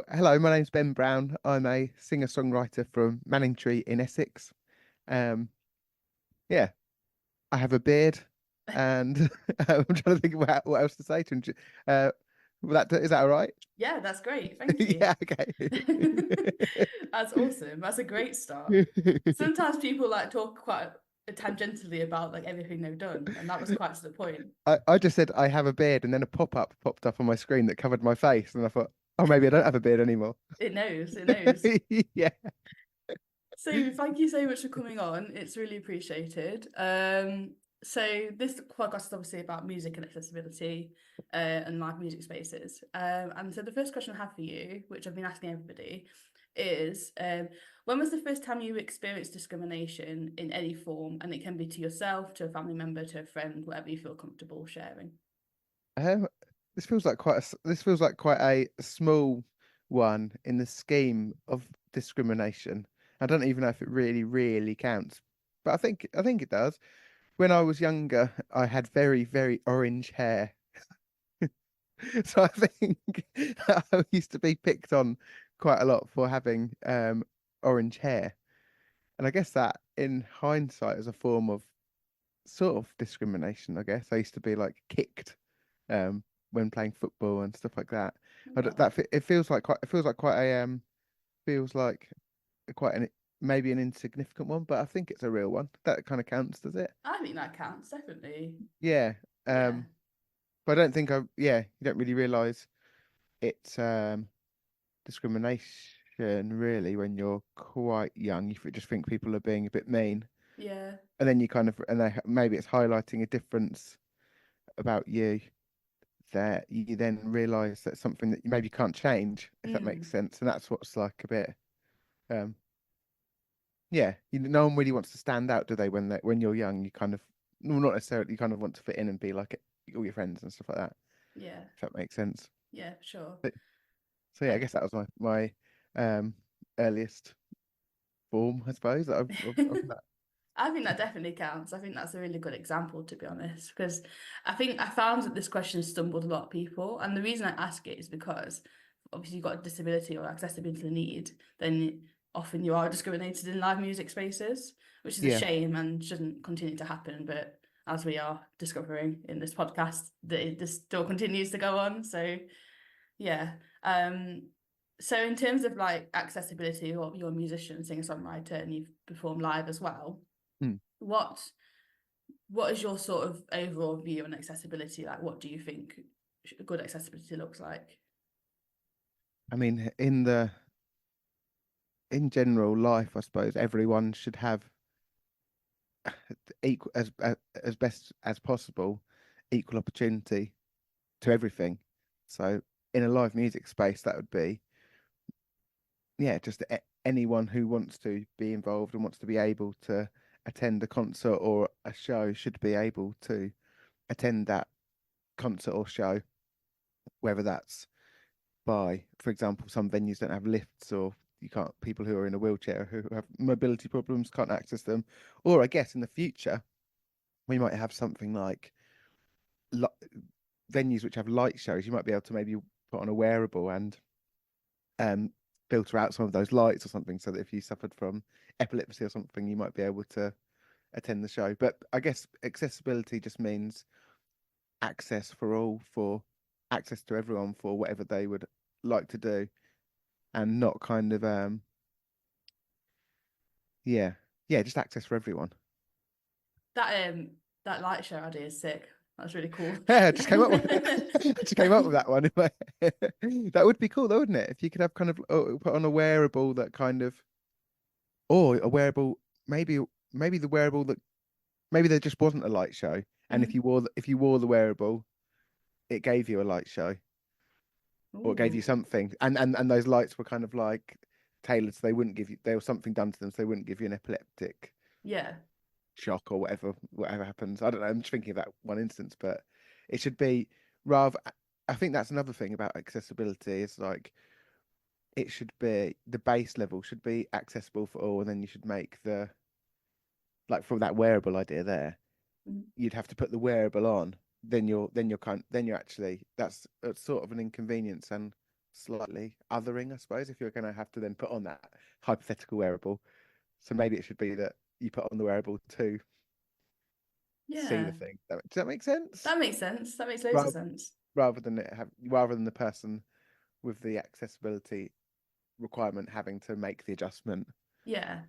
Hello, my name's Ben Brown. I'm a singer-songwriter from Manningtree in Essex. Um, yeah, I have a beard, and I'm trying to think about what else to say to him. Is that all right? Yeah, that's great. Thank you. Yeah, okay. That's awesome. That's a great start. Sometimes people like talk quite tangentially about like everything they've done, and that was quite to the point. I just said I have a beard, and then a pop-up popped up on my screen that covered my face, and I thought, oh, maybe I don't have a beard anymore. It knows, it knows. Yeah. So thank you so much for coming on. It's really appreciated. So this podcast is obviously about music and accessibility, and live music spaces. And so the first question I have for you, which I've been asking everybody, is when was the first time you experienced discrimination in any form? And it can be to yourself, to a family member, to a friend, whatever you feel comfortable sharing. Um, this feels like quite a small one in the scheme of discrimination. I don't even know if it really counts, but I think it does. When I was younger, I had very orange hair, so I think I used to be picked on quite a lot for having orange hair, and I guess that in hindsight is a form of sort of discrimination. I guess I used to be like kicked when playing football and stuff like that. Oh, It feels like quite a feels like quite an maybe an insignificant one, but I think it's a real one. That kind of counts, does it? I think that counts, definitely. Yeah. Yeah. But I don't think I yeah, you don't really realise it's discrimination really when you're quite young. You just think people are being a bit mean, Yeah. and then you kind of maybe it's highlighting a difference about you that you then realise that's something that you maybe can't change, if that makes Mm. sense. And that's what's like a bit, um, yeah, no one really wants to stand out, do they? When you're young, you kind of, well, not necessarily, you kind of want to fit in and be like all your friends and stuff like that, Yeah. if that makes sense. Yeah, sure. But, so yeah, I guess that was my earliest form, I suppose, of that. I think that definitely counts. I think that's a really good example, to be honest, because I think I found that this question stumbled a lot of people. And the reason I ask it is because obviously you've got a disability or accessibility need, then often you are discriminated in live music spaces, which is a Yeah, shame and shouldn't continue to happen. But as we are discovering in this podcast, that this still continues to go on. So yeah. Um, so in terms of like accessibility, or you're a musician, singer-songwriter, and you've performed live as well, hmm. what what is your sort of overall view on accessibility? Like, what do you think good accessibility looks like? I mean, in general life, I suppose everyone should have equal as best as possible equal opportunity to everything. So in a live music space, that would be, yeah, just anyone who wants to be involved and wants to be able to attend a concert or a show should be able to attend that concert or show, whether that's by, for example, some venues don't have lifts or you can't, people who are in a wheelchair who have mobility problems can't access them. Or I guess in the future, we might have something like li venues which have light shows. You might be able to maybe put on a wearable and um, filter out some of those lights or something, so that if you suffered from epilepsy or something, you might be able to attend the show. But I guess accessibility just means access for all, for access to everyone for whatever they would like to do, and not kind of yeah, yeah, just access for everyone. That light show idea is sick. That's really cool. Yeah, I just came up with I just came up with that one. That would be cool, though, wouldn't it? If you could have kind of put on a wearable that kind of, or a wearable, maybe maybe the wearable that maybe there just wasn't a light show, and Mhm. if you wore the wearable, it gave you a light show, or it gave you Ooh, something, and those lights were kind of like tailored, so they wouldn't give you, there was something done to them, so they wouldn't give you an epileptic yeah. shock or whatever happens. I don't know. I'm just thinking of that one instance, but it should be rather. I think that's another thing about accessibility is like it should be the base level should be accessible for all, and then you should make the, like, from that wearable idea there, Mhm. you'd have to put the wearable on. Then you're actually, that's sort of an inconvenience and slightly othering, I suppose, if you're going to have to then put on that hypothetical wearable. So maybe it should be that you put on the wearable to see Yeah, the thing. Does that make sense? that makes sense. That makes loads of Rather sense. rather than the person with the accessibility requirement having to make the adjustment. Yeah,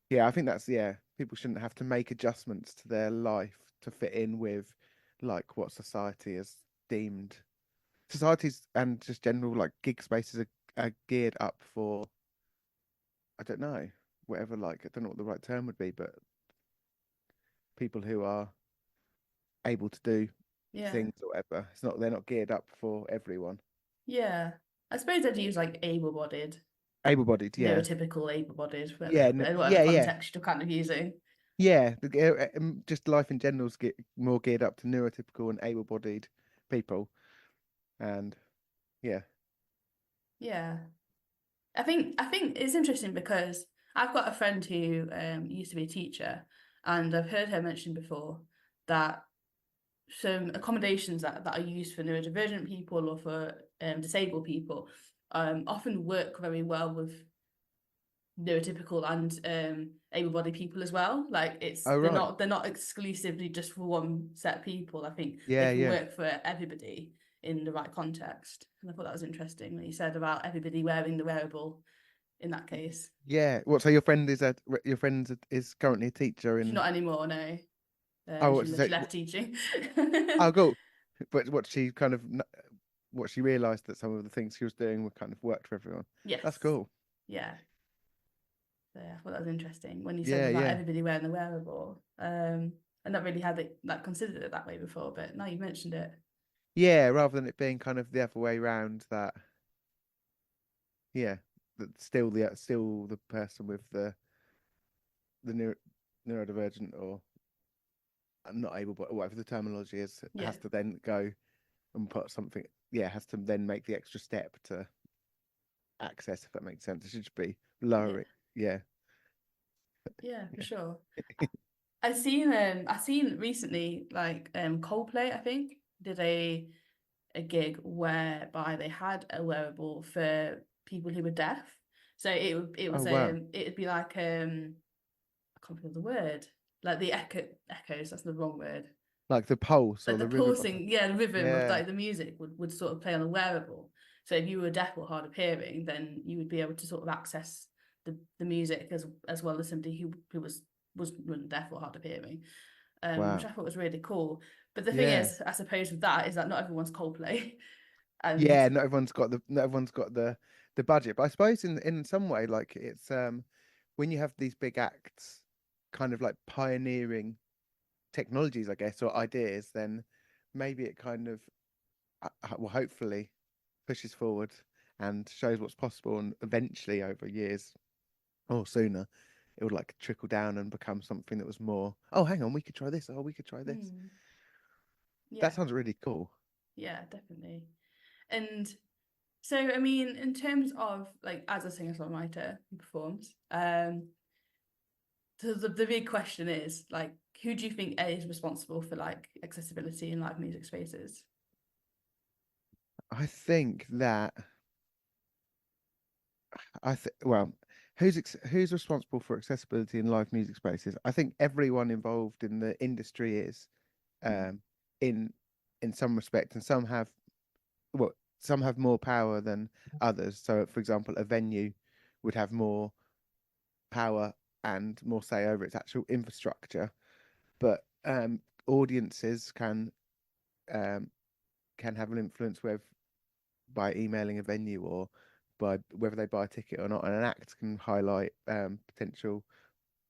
Yeah, I think that's people shouldn't have to make adjustments to their life to fit in with like what society has deemed. Societies and just general like gig spaces are geared up for, I don't know, whatever, like I don't know what the right term would be, but people who are able to do yeah, things or whatever. They're not geared up for everyone. yeah. I suppose I'd use like able-bodied, Able-bodied, yeah. neurotypical able-bodied, Yeah, whatever yeah, yeah. context you're kind of using. Yeah, just life in general is more geared up to neurotypical and able-bodied people, and yeah. Yeah. I think it's interesting because I've got a friend who used to be a teacher, and I've heard her mention before that some accommodations that are used for neurodivergent people or for disabled people often work very well with neurotypical and able-bodied people as well. Like Oh right. they're not exclusively just for one set of people. I think they Yeah, can yeah, work for everybody in the right context. And I thought that was interesting when you said about everybody wearing the wearable in that case. yeah. What? So your friend is currently a teacher She's in? not anymore, no. Oh, She what to say? left teaching. Oh, cool. But what she realised that some of the things she was doing were kind of worked for everyone. That's Yes. cool. Yeah. So yeah, I thought that was interesting when you said Yeah, about yeah, everybody wearing the wearable. I not really had it like considered it that way before, but now you've mentioned it. yeah. Rather than it being kind of the other way around, that yeah, that still the person with the neurodivergent or not able, but whatever the terminology is, Yeah. has to then go and put something. Yeah, has to then make the extra step to access. If that makes sense, it should just be Yeah. lowering. Yeah, Yeah, for yeah. sure. I seen recently like Coldplay, I think, did a gig whereby they had a wearable for people who were deaf. So Oh wow, it'd be like I can't think of the word. Like the echoes, that's the wrong word. like the pulse Like or the the rhythm or something. pulsing, yeah, the rhythm of Yeah, like the music would sort of play on a wearable. So if you were deaf or hard of hearing, then you would be able to sort of access the music as well as somebody who wasn't deaf or hard of hearing, which wow. I thought was really cool. But the thing Yeah, is, I suppose with that is that not everyone's Coldplay, and yeah. Not everyone's got the budget, but I suppose in some way, like it's when you have these big acts, kind of like pioneering technologies, I guess, or ideas, then maybe it kind of well, hopefully pushes forward and shows what's possible, and eventually over years or sooner, it would like trickle down and become something that was more. Oh, hang on, we could try this. Oh, we could try this. hmm, That yeah, sounds really cool. yeah, definitely. And so, I mean, in terms of like as a singer-songwriter who performs, so the big question is like, who do you think is responsible for like accessibility in live music spaces? I think that well, who's responsible for accessibility in live music spaces? I think everyone involved in the industry is, um, in some respect, and well, some have more power than others. So, for example, a venue would have more power and more say over its actual infrastructure, but audiences um, can have an influence with by emailing a venue or by whether they buy a ticket or not, and an act can highlight potential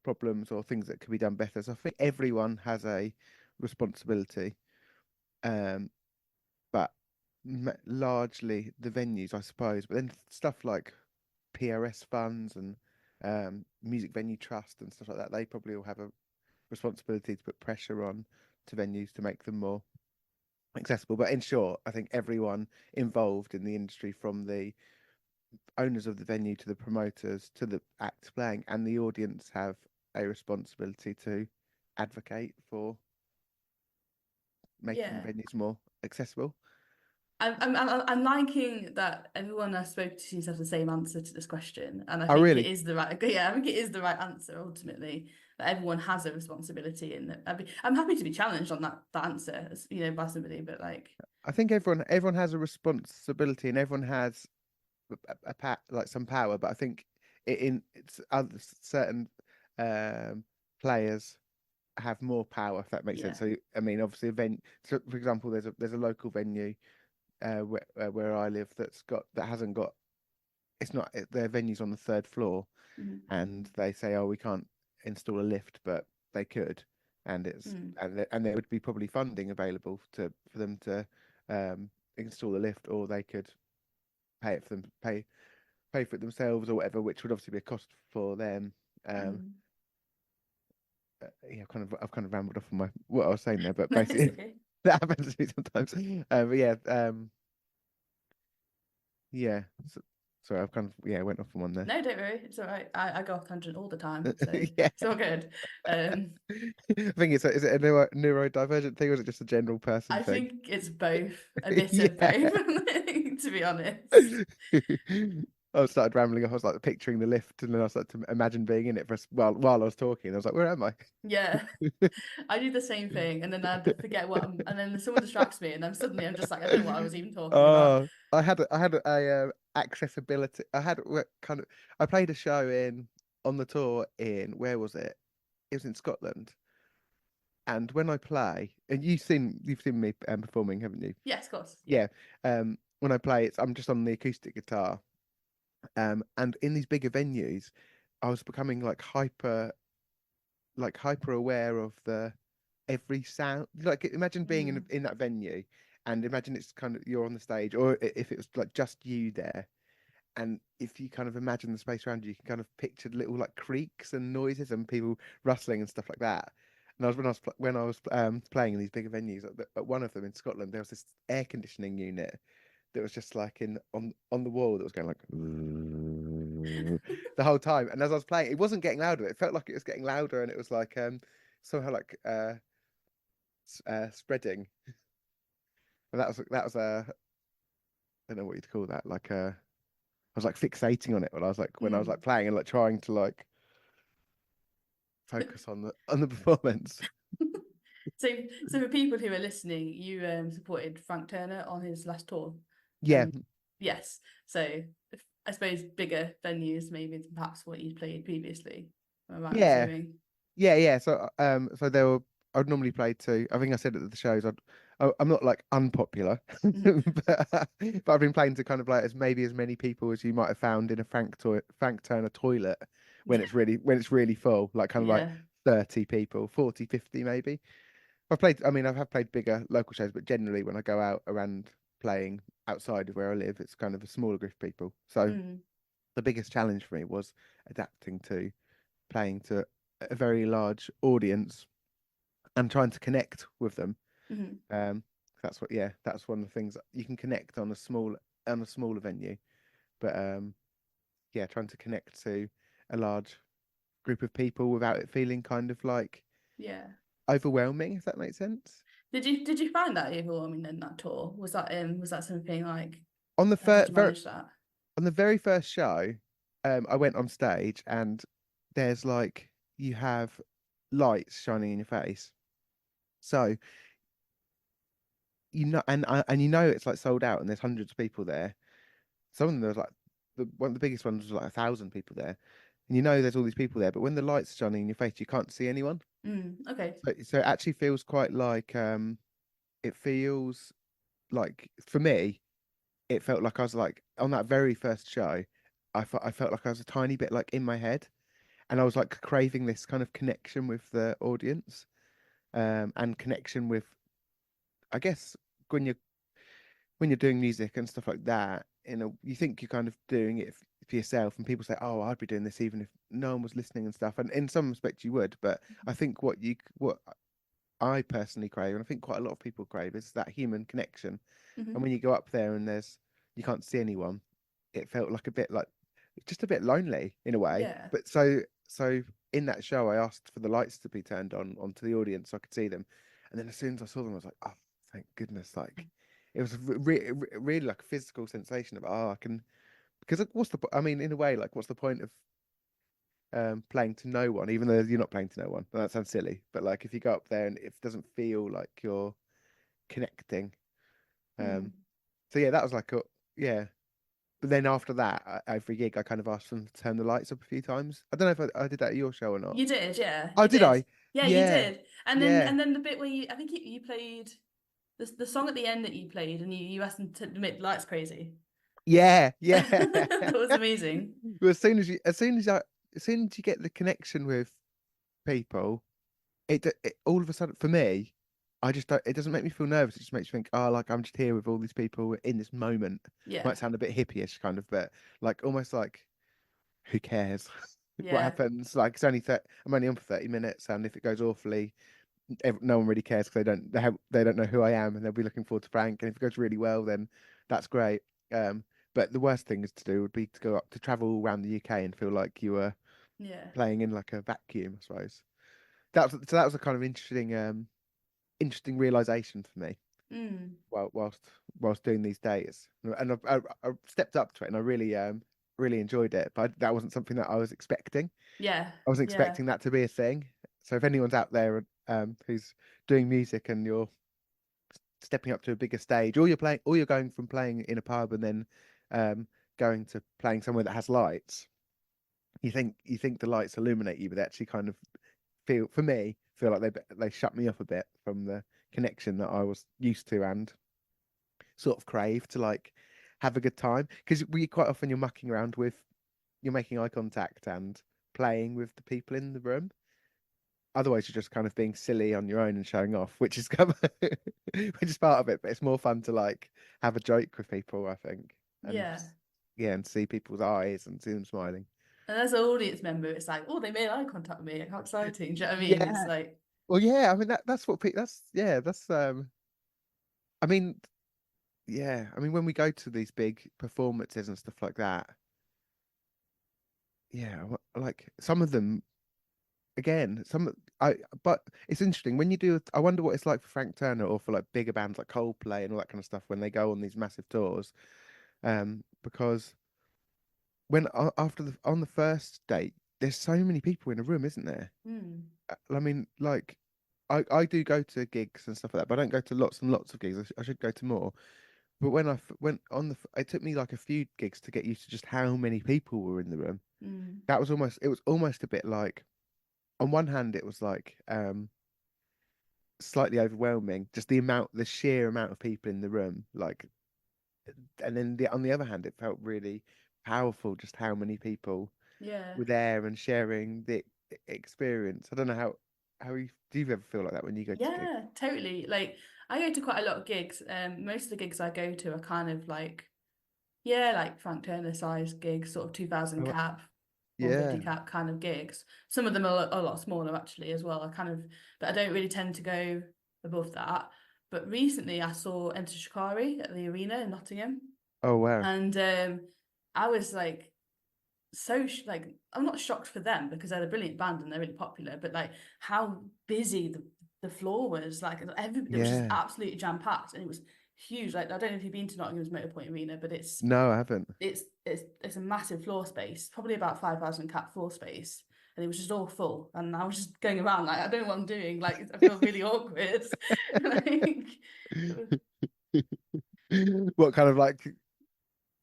problems or things that could be done better. So I think everyone has a responsibility, um, but largely the venues, I suppose. But then stuff like PRS funds and music venue trust and stuff like that, they probably all have a responsibility to put pressure on to venues to make them more accessible. But in short, I think everyone involved in the industry, from the owners of the venue to the promoters to the acts playing and the audience, have a responsibility to advocate for making Yeah, venues more accessible. I'm liking that everyone I spoke to seems to have the same answer to this question, and I Oh, think it really? is the right. Yeah, I think it is the right answer ultimately. That everyone has a responsibility, and I'm happy to be challenged on that answer, by somebody. But like, I think everyone has a responsibility, and everyone has like some power. But I think it's other certain um, players have more power, if that makes yeah, sense. So I mean, obviously, So, for example, there's a local venue where I live that hasn't got. It's not their venue's on the third floor, mm, and they say, oh, we can't install a lift, but they could, and mm, there would be probably funding available for them to install a lift, or they could pay it for them pay for it themselves or whatever, which would obviously be a cost for them. Um, mm. yeah, I've kind of rambled off on my what I was saying there, but No, it's basically okay. that happens to me sometimes. But yeah, yeah. So, sorry, I've kind of went off on one there. No, don't worry. It's all right. I go off tangent all the time, so Yeah. it's all good. I think is it a neurodivergent thing, or is it just a general person I thing? think it's both, a bit of both, Yeah. to be honest. I started rambling off. I was like picturing the lift, and then I started to imagine being in it while I was talking. I was like, "Where am I?" Yeah, I do the same thing, and then I'd forget and then someone distracts me, and I'm just like, I don't know what I was even talking about. Oh, I had accessibility. I played a show in on the tour in where was it? It was in Scotland. And when I play, and you've seen me performing, haven't you? Yes, of course. Yeah. Yeah. When I play, I'm just on the acoustic guitar. And in these bigger venues, I was becoming like hyper aware of the every sound. Like imagine being Mm, in that venue, and imagine it's kind of you're on the stage, or if it was like just you there, and if you kind of imagine the space around you, you can kind of picture little like creaks and noises and people rustling and stuff like that. And I was when I was playing in these bigger venues at one of them in Scotland, there was this air conditioning unit that was just like in on the wall that was going like the whole time. And as I was playing, it wasn't getting louder. It felt like it was getting louder, and it was like somehow like spreading. And I don't know what you'd call that. Like I was like fixating on it when I was mm. like playing and like trying to like focus on the performance. So, so for people who are listening, you supported Frank Turner on his last tour, Yeah, and yes, so I suppose bigger venues maybe than perhaps what you played previously. Am I right in yeah, assuming? yeah. So there were I'd normally play two. I think I said at the shows I'm not like unpopular, Mhm. but I've been playing to kind of like as many people as you might have found in a Frank Turner toilet when it's really full, like kind of like Yeah. 30 people, 40, 50 maybe. I mean, I have played bigger local shows, but generally when I go out around playing outside of where I live, it's kind of a smaller group of people. So Mm. the biggest challenge for me was adapting to playing to a very large audience and trying to connect with them. Hmm. Um, that's one of the things you can connect on a smaller venue, but trying to connect to a large group of people without it feeling kind of like Yeah. overwhelming, if that makes sense. Did you find that overwhelming in that tour? Was that something like On the how did fir- you very manage that? on the very first show, I went on stage and there's like you have lights shining in your face. So and you know it's like sold out and there's hundreds of people there. Some of them there's like one of the biggest ones was like 1,000 people there. And you know there's all these people there, but when the lights shining in your face, you can't see anyone. Okay. So it actually feels quite like it feels like for me, it felt like I was like on that very first show, I felt like I was a tiny bit like in my head, and I was like craving this kind of connection with the audience, and connection with, I guess, when you're doing music and stuff like that, you think you're kind of doing it for yourself, and people say, "Oh, I'd be doing this even if no one was listening and stuff." And in some respects, you would, but I think what I personally crave, and I think quite a lot of people crave, is that human connection. And Hmm. when you go up there and you can't see anyone, it felt like a bit like just a bit lonely in a way. Yeah. But so in that show, I asked for the lights to be turned on onto the audience so I could see them, and then as soon as I saw them, I was like, oh, thank goodness! Like it was really like a physical sensation of, oh, I can, because what's I mean, in a way, like, what's the point of playing to no one, even though you're not playing to no one? That sounds silly, but like if you go up there and it doesn't feel like you're connecting, Mm. so yeah, that was like a, yeah. But then after that, every gig, I kind of asked them to turn the lights up a few times. I don't know if I did that at your show or not. You did, yeah, Oh, you did did. I? Yeah, you Yeah, did. And yeah, then the bit where I think you played the song at the end that you played, and you asked them to make the lights crazy. yeah, yeah. That was amazing. Well, as soon as you get the connection with people, it all of a sudden for me, I just don't, it doesn't make me feel nervous. It just makes me think, oh, like I'm just here with all these people in this moment. Yeah, Might sound a bit hippie-ish kind of, but like almost like who cares what yeah, happens? Like it's only I'm only on for 30 minutes, and if it goes awfully, no one really cares because they don't know who I am, and they'll be looking forward to prank. And if it goes really well, then that's great. Um, but the worst thing is to do would be to go up to travel around the UK and feel like you were yeah. playing in like a vacuum, I suppose. That was a kind of interesting realization for me Mm. whilst doing these days, and I stepped up to it, and I really enjoyed it. But that wasn't something that I was expecting. Yeah, I wasn't yeah, expecting that to be a thing. So if anyone's out there who's doing music and you're stepping up to a bigger stage, or you're going from playing in a pub and then going to playing somewhere that has lights, you think the lights illuminate you, but they actually kind of feel like they shut me off a bit from the connection that I was used to and sort of crave to like have a good time. Because we quite often you're making eye contact and playing with the people in the room. Otherwise, you're just kind of being silly on your own and showing off, which is which is part of it. But it's more fun to like have a joke with people, I think, and yeah. yeah, and see people's eyes and see them smiling. And as an audience member, it's like, oh, they made eye contact with me. Like, how exciting. Do you know what I mean? It's Yeah. like, Well, yeah. I mean that's what that's yeah. That's I mean yeah. I mean when we go to these big performances and stuff like that, yeah. Like some of them again, but it's interesting when you do. I wonder what it's like for Frank Turner or for like bigger bands like Coldplay and all that kind of stuff when they go on these massive tours. Because after on the first date, there's so many people in a room, isn't there? mm, I mean, like, I do go to gigs and stuff like that, but I don't go to lots and lots of gigs. I should go to more. But when went on it took me like a few gigs to get used to just how many people were in the room. mm, It was almost a bit like, on one hand, it was like slightly overwhelming, just the sheer amount of people in the room, like, and then on the other hand, it felt really powerful, just how many people yeah. were there and sharing the experience. I don't know do you ever feel like that when you go to gigs? Yeah, totally. Like, I go to quite a lot of gigs. Most of the gigs I go to are kind of like, yeah, like Frank Turner size gigs, sort of 2000 Oh, cap, 150 yeah. cap kind of gigs. Some of them are a lot smaller actually as well. But I don't really tend to go above that. But recently I saw Enter Shikari at the arena in Nottingham, Oh, wow. and I was like, like, I'm not shocked for them because they're a brilliant band and they're really popular, but like how busy the floor was, like everybody, it was just Yeah. absolutely jam packed, and it was huge. Like, I don't know if you've been to Nottingham's Motorpoint Arena, but No, I haven't. it's a massive floor space, probably about 5,000 cap floor space, and it was just all full. And I was just going around like, I don't know what I'm doing. Like, I feel really awkward. Like, What kind of like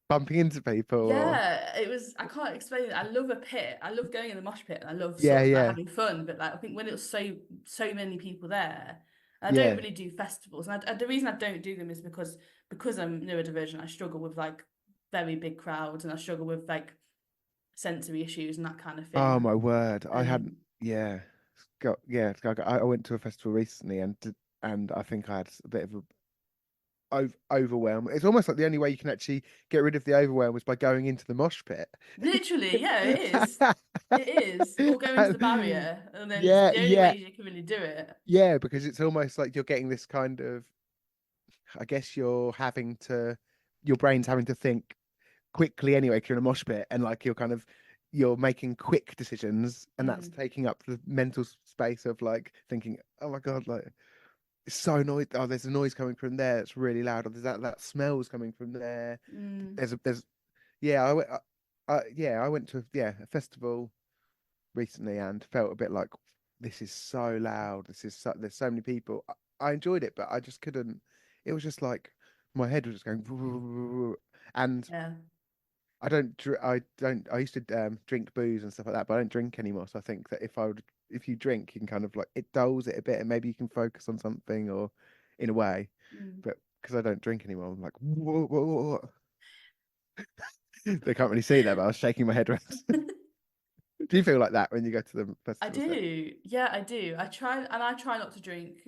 bumping into people or yeah, it was. I can't explain it. I love a pit. I love going in the mosh pit, and I love yeah, sort of like yeah, having fun. But like, I think when it was so many people there, I don't yeah. really do festivals. And the reason I don't do them is because I'm neurodivergent. I struggle with like very big crowds, and I struggle with like sensory issues and that kind of Oh thing. my word. I hadn't Um, yeah. I went to a festival recently and I think I had a bit of a overwhelm. It's almost like the only way you can actually get rid of the overwhelm is by going into the mosh pit. Literally, yeah, it is. It is. Or going to the And- barrier, and then it's yeah, the only yeah, way you can really do it. yeah, because it's almost like you're getting this kind of, I guess your brain's having to think quickly anyway, because you're in a mosh pit and like you're making quick decisions, and that's Mm. taking up the mental space of like thinking, oh my God, like, it's so noisy. Oh, there's a noise coming from there. It's really loud. Or there's that smells coming from there. Mm, There's yeah. I went to a festival recently and felt a bit like this is so loud. There's so many people. I enjoyed it, but I just couldn't. It was just like my head was just going, and yeah. I used to drink booze and stuff like that, but I don't drink anymore. So I think that if you drink, you can kind of like it dulls it a bit, and maybe you can focus on something or in a way. Mm. But because I don't drink anymore, I'm like, whoa, whoa, whoa. They can't really see that, but I was shaking my head around. Do you feel like that when you go to the I festivals then? do. Yeah, I do. I try not to drink.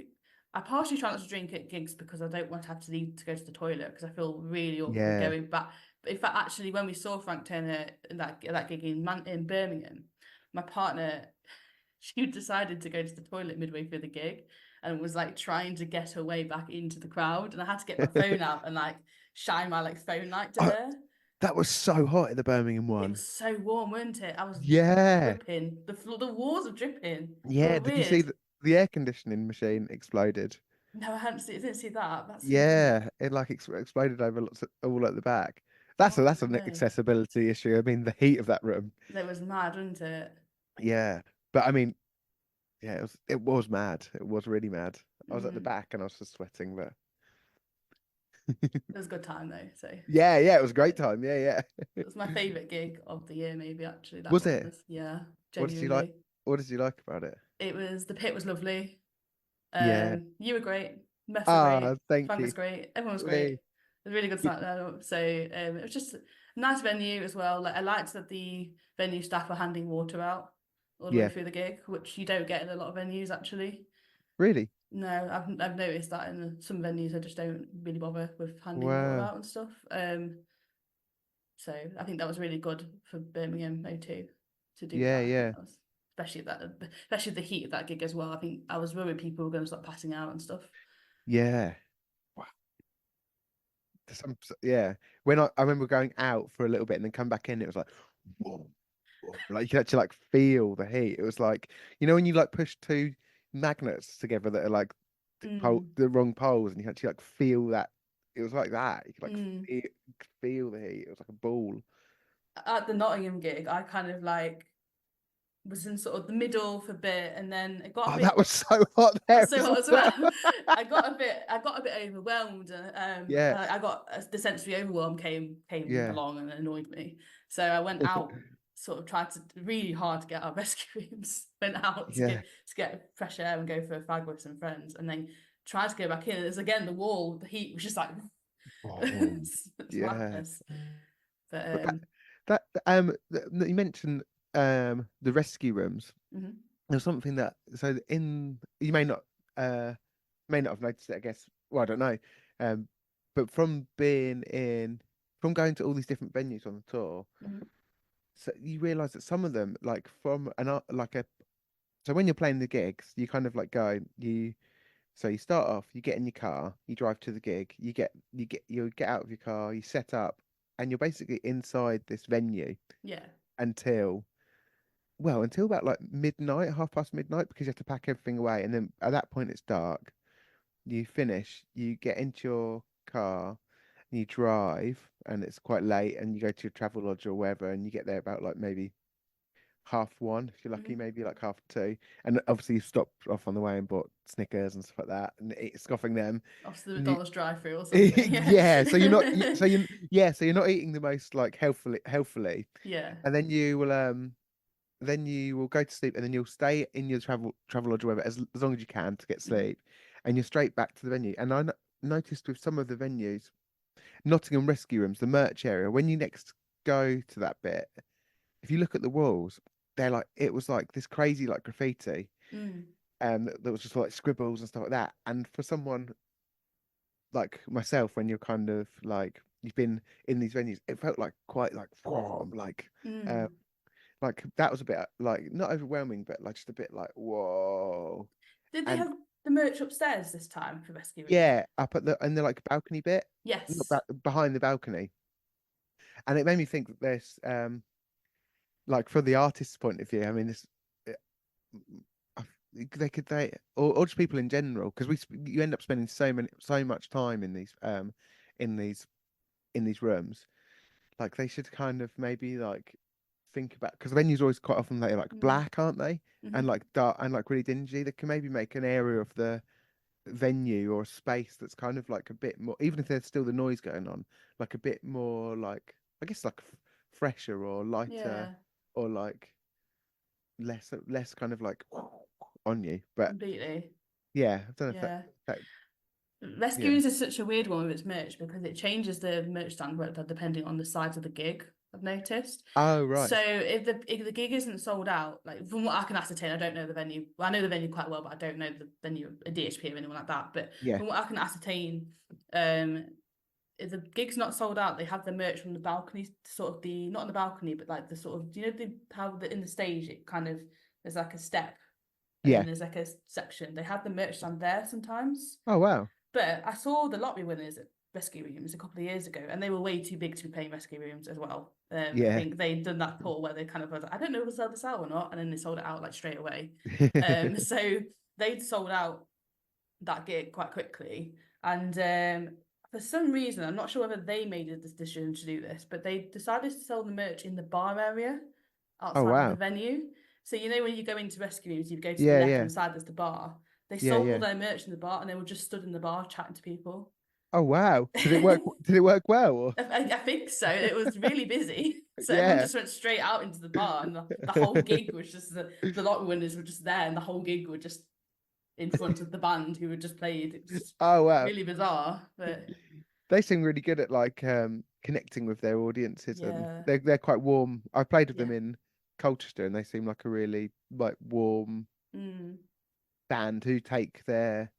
I partially try not to drink at gigs because I don't want to have to need to go to the toilet because I feel really awkward Yeah. going back. But in fact, actually, when we saw Frank Turner in that gig in Birmingham, my partner, she decided to go to the toilet midway through the gig and was like trying to get her way back into the crowd, and I had to get my phone out and like shine my like phone light to Oh, her. that was so hot at the Birmingham It one. was so warm, wasn't it? I was Yeah. dripping. The walls are dripping. Yeah. Felt Did you see weird. the air conditioning machine exploded? No, I didn't see that. That's so funny. Yeah, it like exploded over all at the back. Oh That's an no. accessibility issue. I mean, the heat of that room. That was mad, wasn't it? Yeah, but I mean, yeah, it was mad. It was really mad. I was at the Mm. back and I was just sweating, but It was a good time though. So yeah, it was a great time. Yeah, yeah. it was my favourite gig of the year, maybe actually. That Was one it? was. Yeah, What did you like? genuinely. What did you like about it? The pit was lovely. Yeah. You were great. Mess were Ah, great. thank Frank was you. great. Everyone was great. Wee. It was a really good start there. So it was just a nice venue as well. Like I liked that the venue staff were handing water out all the way Yeah, through the gig, which you don't get in a lot of venues actually. really. No, I've noticed that in some venues I just don't really bother with handing water Wow. out and stuff. So I think that was really good for Birmingham O2 to do Yeah, that. I think yeah, that was especially the heat of that gig as well. I think I was worried people were going to start passing out and stuff. yeah. Wow. Yeah. When I remember going out for a little bit and then come back in, it was like, whoa, whoa. Like you could actually like feel the heat. It was like, when you like push two magnets together that are like Mm, the wrong poles, and you actually like feel that. It was like that. You could like mm. feel the heat. It was like a ball. At the Nottingham gig, I kind of like was in sort of the middle for a bit, and then it got a Oh, that bit was so hot I there was so as hot as well. well. I got a bit overwhelmed. Yeah, I got the sensory overwhelm came yeah, along and annoyed me. So I went out, sort of tried to really hard to get out of rescue rooms. Went out yeah. to get fresh air and go for a fag with some friends, and then tried to go back in. And it's again the wall, the heat was just like Oh, it's yeah. madness. But But you mentioned the rescue rooms. mhm, There's something that in you may not have noticed it, I guess. Well, I don't know. Um, but from going to all these different venues on the tour, mhm, so you realise that some of them, like from an art, like a so when you're playing the gigs, you kind of like you start off, you get in your car, you drive to the gig, you get out of your car, you set up, and you're basically inside this venue yeah, until until about like midnight, half past midnight, because you have to pack everything away, and then at that point it's dark. You finish, you get into your car, and you drive, and it's quite late, and you go to your travel lodge or wherever, and you get there about like maybe half one, if you're lucky, mhm. maybe like half two. And obviously you stopped off on the way and bought Snickers and stuff like that, and scoffing them. Off to the And you, McDonald's drive-through or something. Yeah, yeah, so you're not eating the most like healthily, yeah. and then you will go to sleep, and then you'll stay in your travel lodge or whatever as long as you can to get Mhm, sleep, and you're straight back to the venue. And noticed with some of the venues, Nottingham rescue rooms, the merch area, when you next go to that bit, if you look at the walls, it was like this crazy like graffiti, mm. that was just like scribbles and stuff like that. And for someone like myself, when you're kind of like you've been in these venues, it felt like quite like whoa, uh, Mm. like that was a bit like not overwhelming, but like just a bit like whoa. Did they And have the merch upstairs this time for rescue rooms? yeah, up at the in the like balcony bit, not Yes. behind the balcony, and it made me think that there's like from the artist's point of view. I mean, they or just people in general, because you end up spending so much time in these in these rooms. Like they should kind of maybe like think about, because the venues always quite often they're like Mm. black, aren't they? And Hmm. like dark and like really dingy. They can maybe make an area of the venue or a space that's kind of like a bit more, even if there's still the noise going on, like a bit more like, I guess like fresher or lighter, Yeah, or like less kind of like on you. But completely. yeah, I don't know if Yeah. that yeah. Rescuers is such a weird one with its merch because it changes the merch stand depending on the size of the gig, I've noticed. Oh right. So if the gig isn't sold out, like from what I can ascertain, I don't know the venue. Well, I know the venue quite well, but I don't know the venue, a DHP or anyone like that. But Yeah. from what I can ascertain, um, if the gig's not sold out, they have the merch from the balcony, sort of the not on the balcony, but like the sort of, how in the stage it kind of there's like a step and then Yeah. there's like a section. They have the merch stand there sometimes. Oh wow. But I saw the lottery winners at Rescue Rooms a couple of years ago, and they were way too big to be playing Rescue Rooms as well. I Yeah. think they'd done that tour where they kind of was like, I don't know if we'll sell this out or not, and then they sold it out like straight away. So they'd sold out that gig quite quickly, and for some reason, I'm not sure whether they made a decision to do this, but they decided to sell the merch in the bar area Oh outside of the wow. venue. So when you go into Rescue Rooms, you go to the Yeah, left yeah. hand side, there's the bar. They Yeah, sold all yeah. their merch in the bar, and they were just stood in the bar chatting to people. Oh wow. Did it work? I, Did it work well? Or? I think so. It was really busy, so everyone Yeah. just went straight out into the bar, and the whole gig was just the lottery winners were just there, and the whole gig were just in front of the band who had just played. It was Oh wow. really bizarre, but They seem really good at like connecting with their audiences, and yeah, they're quite warm. I played with yeah. them in Colchester, and they seem like a really like warm Mm. band who take the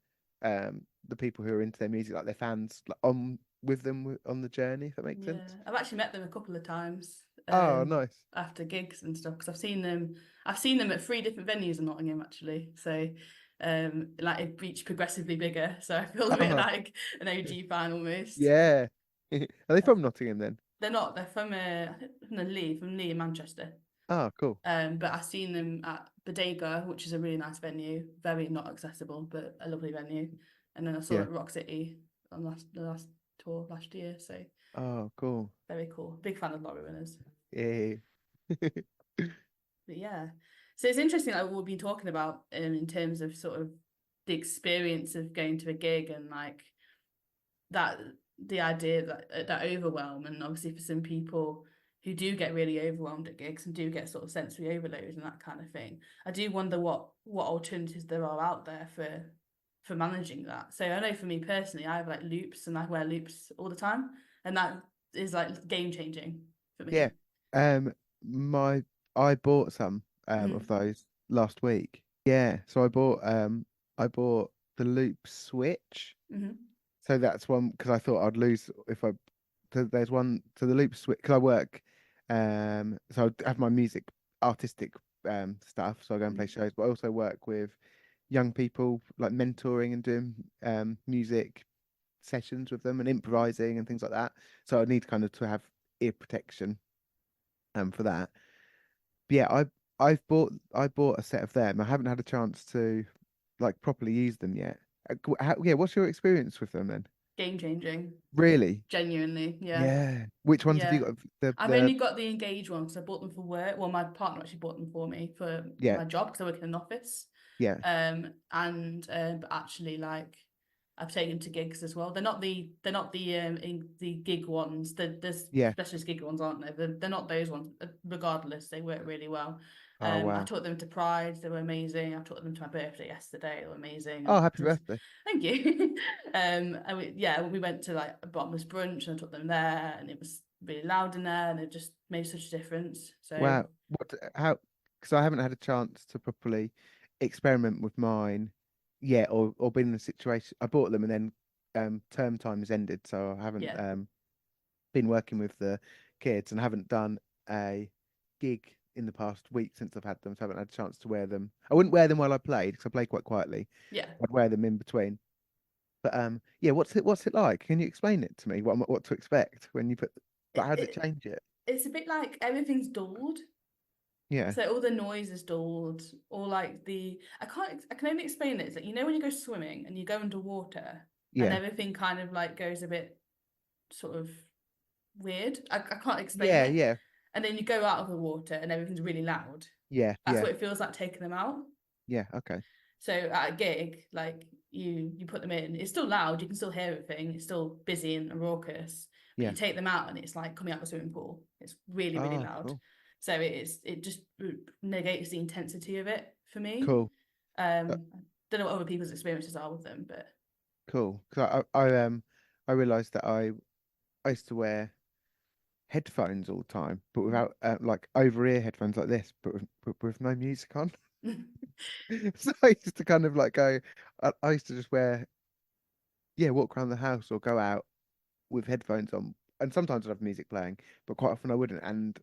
people who are into their music, like their fans, like, on with them on the journey, if that makes Yeah, sense. I've actually met them a couple of times Oh, nice. after gigs and stuff because I've seen them. I've seen them at three different venues in Nottingham actually. So like it reached progressively bigger. So I feel a bit Oh, like an OG fan almost. yeah. Are they from Nottingham then? They're not. They're from I think from Lee in Manchester. Oh, cool. But I've seen them at Bodega, which is a really nice venue, very not accessible, but a lovely venue. And then I saw Yeah. it at Rock City on the last tour last year. So Oh, cool. very cool. Big fan of Lottery Winners. Yeah. But yeah, so it's interesting like what we've been talking about in terms of sort of the experience of going to a gig and like that the idea that overwhelm, and obviously for some people who do get really overwhelmed at gigs and do get sort of sensory overload and that kind of thing, I do wonder what alternatives there are out there for managing that. So I know for me personally, I have like loops and I wear loops all the time, and that is like game changing for Yeah. me. Um, my I bought some of Mm. those last week. Yeah, so I bought the Loop Switch. Hmm. So that's one because I thought I'd lose if I. There's one to the Loop Switch because I work. So I have my music artistic stuff. So I go and play Mm. shows, but I also work with young people, like mentoring and doing music sessions with them and improvising and things like that. So I need kind of to have ear protection for that. But yeah, I bought a set of them. I haven't had a chance to like properly use them yet. Yeah, what's your experience with them then? Game changing. Really? Genuinely, yeah. Yeah. Which ones have you Yeah. got? I've only got the Engage one because I bought them for work. Well, my partner actually bought them for me for Yeah, my job because I work in an office. yeah, And but actually like I've taken to gigs as well. They're not the in the gig ones. There's yeah. specialist gig ones, aren't there? They're not those ones. Regardless, they work really well. Oh I wow. took them to Pride. They were amazing. I took them to my birthday yesterday. They were amazing. Oh, And happy just birthday. thank you. And we went to like a bottomless brunch and I took them there, and it was really loud in there, and it just made such a difference. So Wow. How? Because I haven't had a chance to properly experiment with mine yet, or been in a situation. I bought them and then term time has ended, so I haven't yeah, been working with the kids and haven't done a gig in the past week since I've had them, so I haven't had a chance to wear them. I wouldn't wear them while I played because I play quite quietly. yeah. I'd wear them in between. But yeah, what's it like? Can you explain it to me? What to expect when you put, like, It, how does it it change it? it's a bit like everything's dulled. Yeah. So all the noise is dulled, or like I can only explain it. It's like, you know, when you go swimming and you go underwater and Yeah. everything kind of like goes a bit sort of weird. I can't explain Yeah. it. Yeah. And then you go out of the water and everything's really loud. Yeah. That's Yeah. what it feels like taking them out. Yeah. Okay. So at a gig, like you put them in, it's still loud, you can still hear everything, it's still busy and raucous, but you Yeah. take them out and it's like coming out of a swimming pool. It's really, really Oh, loud. cool. So it just negates the intensity of it for me. Cool. Uh, I don't know what other people's experiences are with them, but cool. Because I realized that I used to wear headphones all the time, but without like over ear headphones like this, but with no music on. So I used to kind of like go. I used to just wear, yeah, walk around the house or go out with headphones on, and sometimes I'd have music playing, but quite often I wouldn't. And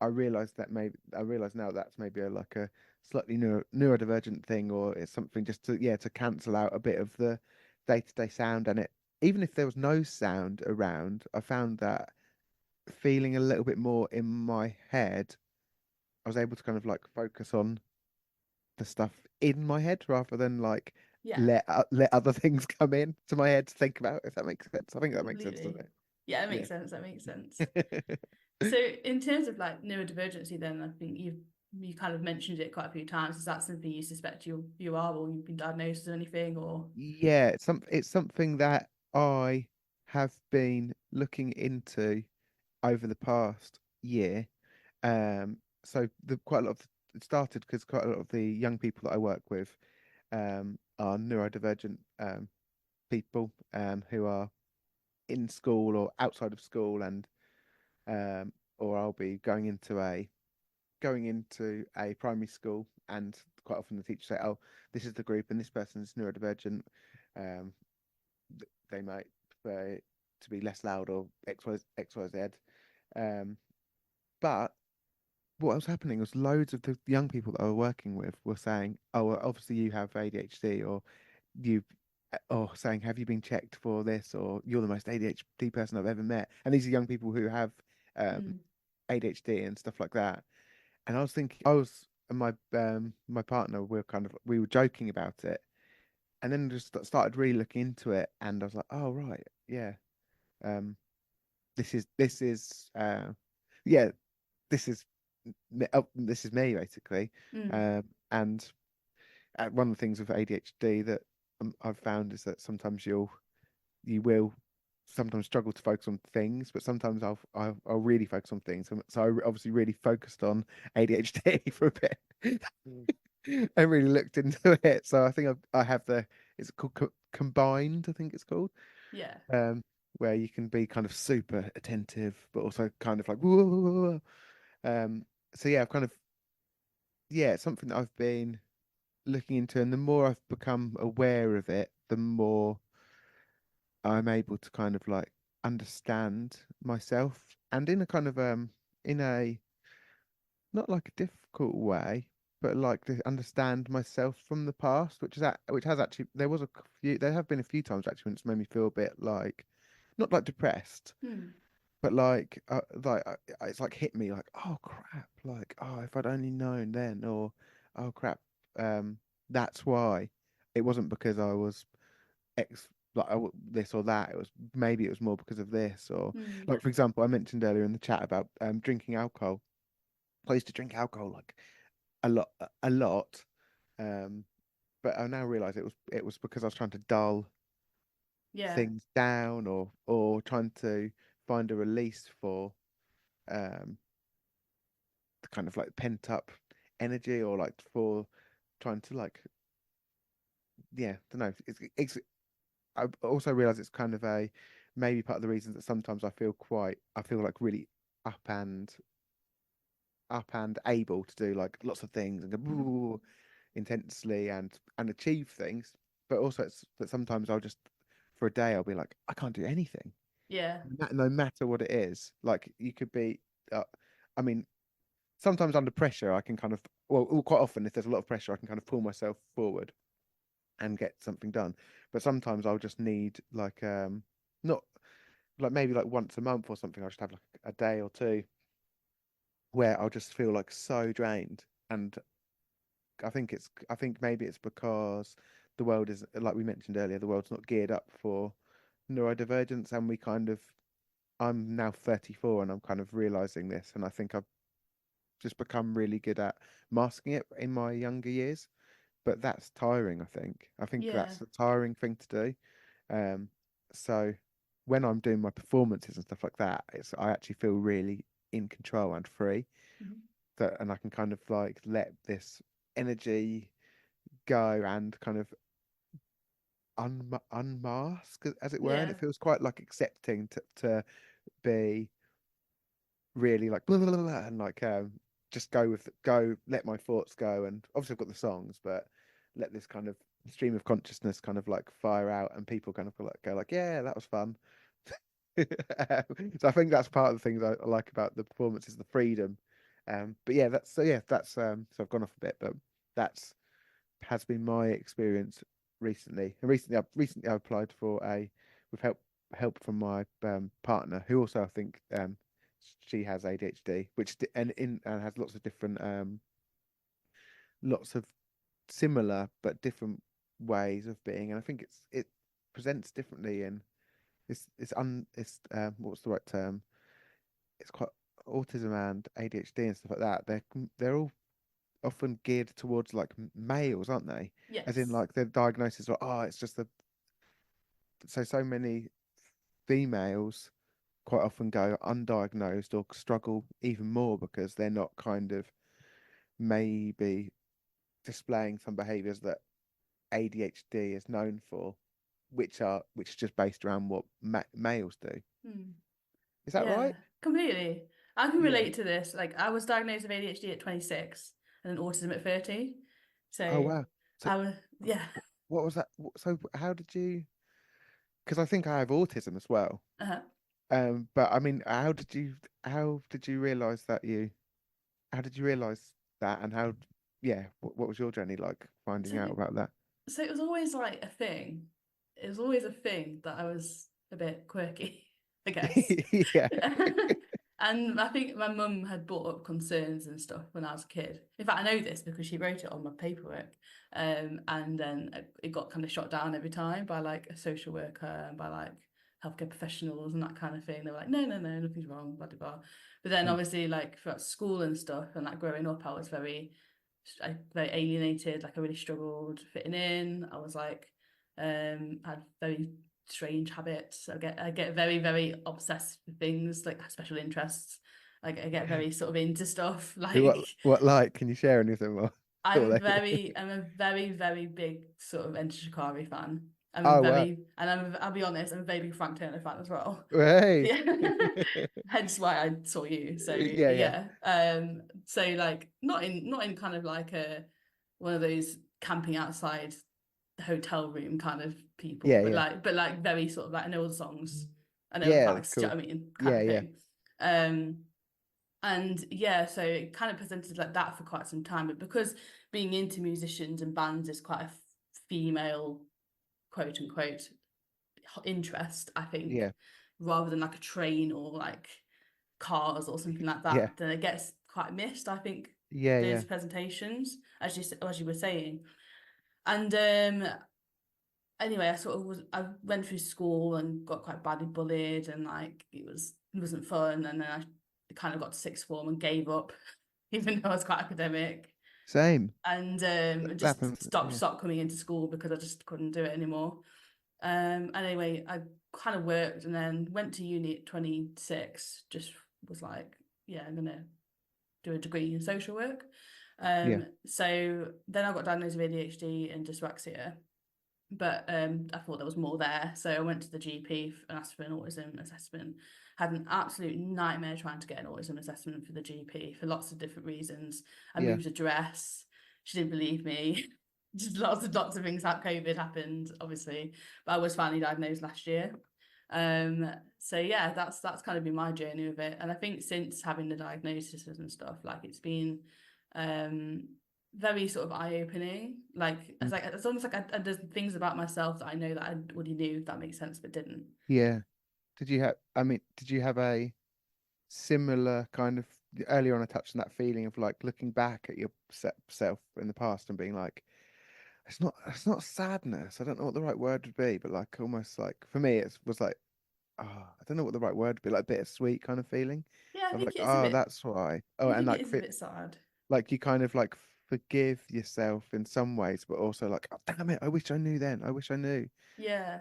I realize now that's maybe like a slightly neurodivergent thing, or it's something just to, yeah, to cancel out a bit of the day-to-day sound. And it, even if there was no sound around, I found that feeling a little bit more in my head, I was able to kind of like focus on the stuff in my head rather than like yeah, let other things come in to my head to think about, if that makes sense. I think that makes sense, completely. doesn't Yeah, that makes it? sense. That makes sense. Yeah. So in terms of like neurodivergency, then I think you kind of mentioned it quite a few times. Is that something you suspect you are, or you've been diagnosed with anything, or Yeah, it's something that I have been looking into over the past year. So the quite a lot of it started because quite a lot of the young people that I work with are neurodivergent people who are in school or outside of school, and or I'll be going into a primary school, and quite often the teachers say, "Oh, this is the group, and this person is neurodivergent. Um, they might prefer to be less loud or XYZ." Um, but what was happening was loads of the young people that I was working with were saying, "Oh, well, obviously you have ADHD," or you, or saying, "Have you been checked for this?" or "You're the most ADHD person I've ever met." And these are young people who have mm, ADHD and stuff like that. And I was thinking, I was and my partner, we were joking about it, and then just started really looking into it, and I was like, "Oh right, yeah, um, this is yeah, this is this is me basically." mm, And one of the things with ADHD that I've found is that sometimes you will sometimes struggle to focus on things, but sometimes I'll really focus on things. So I obviously really focused on ADHD for a bit. I really looked into it. So I think I have it's called combined, I think it's called, yeah, um, where you can be kind of super attentive, but also kind of like, whoa, whoa, whoa, whoa. So yeah, I've kind of, yeah, it's something that I've been looking into, and the more I've become aware of it, the more I'm able to kind of like understand myself, and in a kind of in a not like a difficult way, but like to understand myself from the past, which has actually there have been a few times actually when it's made me feel a bit like not like depressed, mm, but it's like hit me like, oh crap, like, oh, if I'd only known then, or oh crap, that's why. It wasn't because I was X, like this or that. It was, maybe it was more because of this, or mm, like, for example, I mentioned earlier in the chat about drinking alcohol. I used to drink alcohol like a lot, um, but I now realize it was because I was trying to dull yeah, things down, or trying to find a release for um the kind of like pent up energy, or like for trying to like, yeah, don't know. It's I also realize it's kind of a maybe part of the reason that sometimes I feel like really up and up and able to do like lots of things and mm, go intensely and achieve things, but also it's that sometimes I'll just for a day I'll be like, I can't do anything, yeah, no matter what it is. Like you could be, I mean, sometimes under pressure I can kind of, well, quite often if there's a lot of pressure I can kind of pull myself forward and get something done. But sometimes I'll just need like not like maybe like once a month or something. I'll just have like a day or two where I'll just feel like so drained. And I think maybe it's because the world is, like we mentioned earlier, the world's not geared up for neurodivergence, and I'm now 34 and I'm kind of realizing this, and I think I've just become really good at masking it in my younger years. But that's tiring, I think. I think Yeah. that's a tiring thing to do. Um, so when I'm doing my performances and stuff like that, I actually feel really in control and free. Mhm. That and I can kind of like let this energy go and kind of unmask, as it were. And Yeah. it feels quite like accepting to be really like blah, blah, blah, blah, and like just let my thoughts go. And obviously I've got the songs, but let this kind of stream of consciousness kind of like fire out, and people kind of go like, yeah, that was fun. So I think that's part of the things I like about the performance is the freedom. But yeah, that's so I've gone off a bit, but that's has been my experience recently. And recently I applied for a with help from my partner, who also I think she has ADHD, and has lots of different lots of similar but different ways of being. And I think it presents differently, and it's what's the right term? It's quite autism and ADHD and stuff like that. They're all often geared towards like males, aren't they? As in, Yes. like the diagnosis, or it's just the so many females quite often go undiagnosed or struggle even more because they're not kind of maybe displaying some behaviors that ADHD is known for, which is just based around what males do. Hmm. Is that Yeah, right? completely. I can Yeah. relate to this. Like, I was diagnosed with ADHD at 26 and then autism at 30. Oh So wow. So I was, yeah. what was that? So how did you? Because I think I have autism as well. Uh-huh. But I mean, how did you realize how did you realize that, and yeah, what was your journey like finding So, out about that? so it was always like a thing. It was always a thing that I was a bit quirky, I guess. Yeah, And I think my mum had brought up concerns and stuff when I was a kid. In fact, I know this because she wrote it on my paperwork. And then it got kind of shot down every time by like a social worker and by like healthcare professionals and that kind of thing. They were like, no, no, no, nothing's wrong, blah, blah, blah. But then Mm. obviously like throughout school and stuff and like growing up, I was very alienated. Like I really struggled fitting in. I was like, had very strange habits. I get very, very obsessed with things like special interests. Like I get very sort of into stuff. What Like what like? Can you share anything more? Or I'm a very, very big sort of Enter Shikari fan. Oh wow. I'll be honest, I'm a very big Frank Turner fan as well. Hey. Yeah. Hence why I saw you. So Yeah, yeah, yeah. So like not in kind of like a one of those camping outside the hotel room kind of people, yeah, but yeah, like very sort of like I know all the songs, I know yeah. advice, do you Cool. know what I mean? Kind Yeah, of yeah, thing. Um and yeah, so it kind of presented like that for quite some time. But because being into musicians and bands is quite a female, quote unquote, interest, I think, yeah, rather than like a train or like cars or something like yeah, that, then it gets quite missed, I think, yeah, yeah. those presentations, as you were saying. And anyway, I went through school and got quite badly bullied and like it wasn't fun. And then I kind of got to sixth form and gave up, even though I was quite academic. Same. And That just happens. stopped Yeah, stopped coming into school because I just couldn't do it anymore. Anyway, I kind of worked and then went to uni at 26, just was like, yeah, I'm gonna do a degree in social work. yeah, So then I got diagnosed with ADHD and dyslexia, but I thought there was more there. So I went to the GP and asked for an autism assessment. Had an absolute nightmare trying to get an autism assessment for the GP for lots of different reasons. I yeah. moved address. She didn't believe me. Just lots of things. That COVID happened, obviously, but I was finally diagnosed last year. So yeah, that's kind of been my journey with it. And I think since having the diagnosis and stuff, like it's been um very sort of eye-opening. Like Mm. it's almost like there's things about myself that I know that I already knew, if that makes sense, but didn't. Yeah. Did you have? I mean, did you have a similar kind of earlier on I touched on that feeling of like looking back at your self in the past and being like, it's not sadness. I don't know what the right word would be, but like almost like for me it was like, oh, I don't know what the right word would be, like bittersweet kind of feeling Yeah, I of think like, it is a oh, bit. that's why. Oh, I and think it like is a bit sad. like you kind of like forgive yourself in some ways, but also like, oh, damn it, I wish I knew then. I wish I knew. Yeah.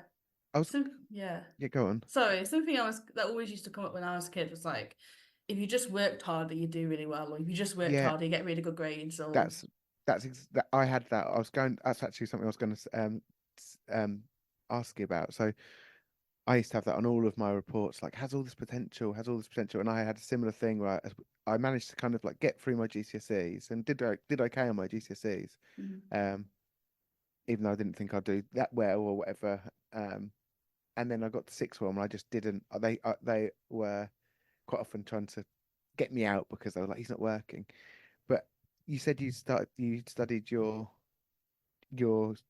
I was, So yeah. yeah, go on. Sorry, something that always used to come up when I was a kid was like, if you just worked harder, you do really well, or if you just worked Yeah, harder, you get really good grades, or that's that I had that. I was going. That's actually something I was going to ask you about. So I used to have that on all of my reports, like has all this potential, has all this potential, and I had a similar thing where I managed to kind of like get through my GCSEs and did okay on my GCSEs, Mhm. um, even though I didn't think I'd do that well or whatever. And then I got to sixth form and I just didn't. They were quite often trying to get me out because they were like, he's not working. But you said you studied your